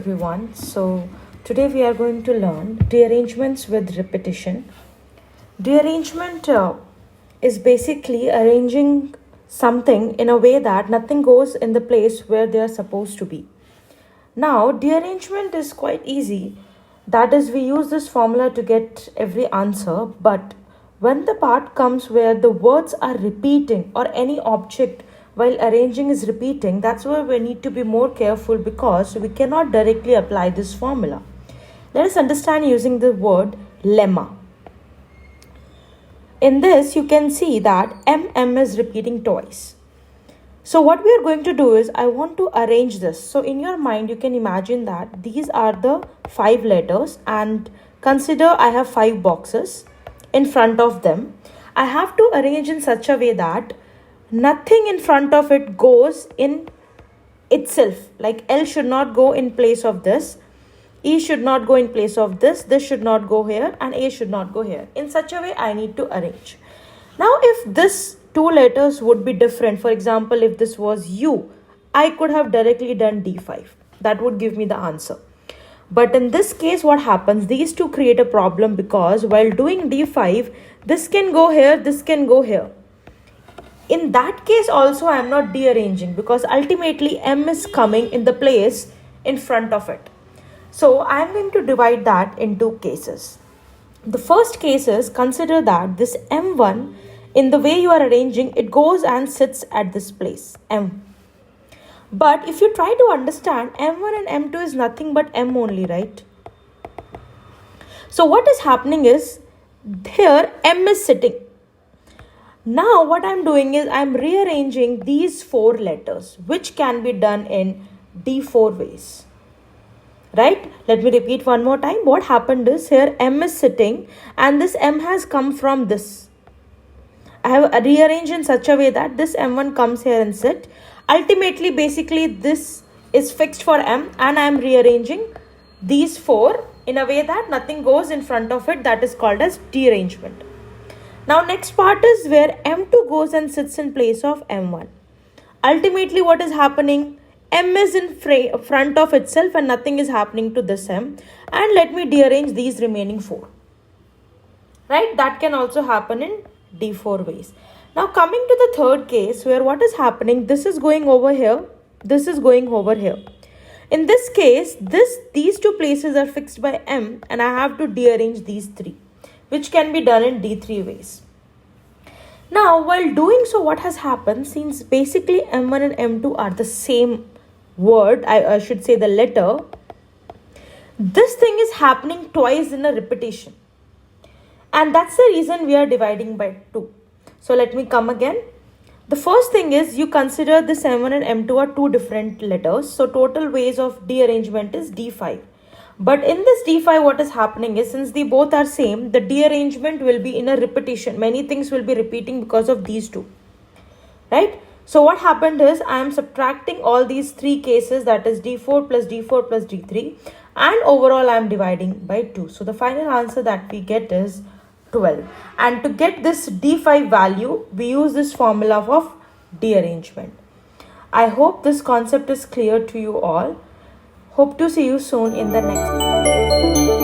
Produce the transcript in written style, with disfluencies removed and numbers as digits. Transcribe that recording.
everyone. So today we are going to learn dearrangements with repetition. Dearrangement is basically arranging something in a way that nothing goes in the place where they are supposed to be. Now, dearrangement is quite easy. That is, we use this formula to get every answer, but when the part comes where the words are repeating or any object while arranging is repeating, that's where we need to be more careful because we cannot directly apply this formula. Let us understand using the word lemma. In this, you can see that MM is repeating twice. So what we are going to do is, I want to arrange this. So in your mind, you can imagine that these are the 5 letters and consider I have 5 boxes in front of them. I have to arrange in such a way that nothing in front of it goes in itself. Like L should not go in place of this. E should not go in place of this. This should not go here and A should not go here. In such a way, I need to arrange. Now, if this 2 letters would be different, for example, if this was U, I could have directly done D5. That would give me the answer. But in this case, what happens? These two create a problem because while doing D5, this can go here, this can go here. In that case also, I am not dearranging because ultimately M is coming in the place in front of it. So I am going to divide that in 2 cases. The first case is, consider that this M1, in the way you are arranging, it goes and sits at this place, M. But if you try to understand, M1 and M2 is nothing but M only, right? So what is happening is, here M is sitting. Now what I'm doing is, I'm rearranging these 4 letters, which can be done in D4 ways. Right? Let me repeat one more time. What happened is, here M is sitting and this M has come from this. I have rearranged in such a way that this M1 comes here and sit. Ultimately, basically, this is fixed for M and I am rearranging these 4 in a way that nothing goes in front of it. That is called as derangement. Now, next part is where M2 goes and sits in place of M1. Ultimately, what is happening? M is in front of itself and nothing is happening to this M. And let me dearrange these remaining 4. Right? That can also happen in D4 ways. Now coming to the third case where what is happening, this is going over here, this is going over here. In this case, these 2 places are fixed by M and I have to dearrange these 3, which can be done in D3 ways. Now while doing so, what has happened, since basically M1 and M2 are the same word, I should say the letter, this thing is happening twice in a repetition. And that's the reason we are dividing by 2. So let me come again. The first thing is, you consider this M1 and M2 are 2 different letters. So total ways of dearrangement is D5. But in this D5, what is happening is, since they both are same, the dearrangement will be in a repetition. Many things will be repeating because of these 2. Right? So what happened is, I am subtracting all these 3 cases, that is D4 plus D4 plus D3. And overall, I am dividing by 2. So the final answer that we get is 12. And to get this D5 value, we use this formula of dearrangement. I hope this concept is clear to you all. Hope to see you soon in the next video.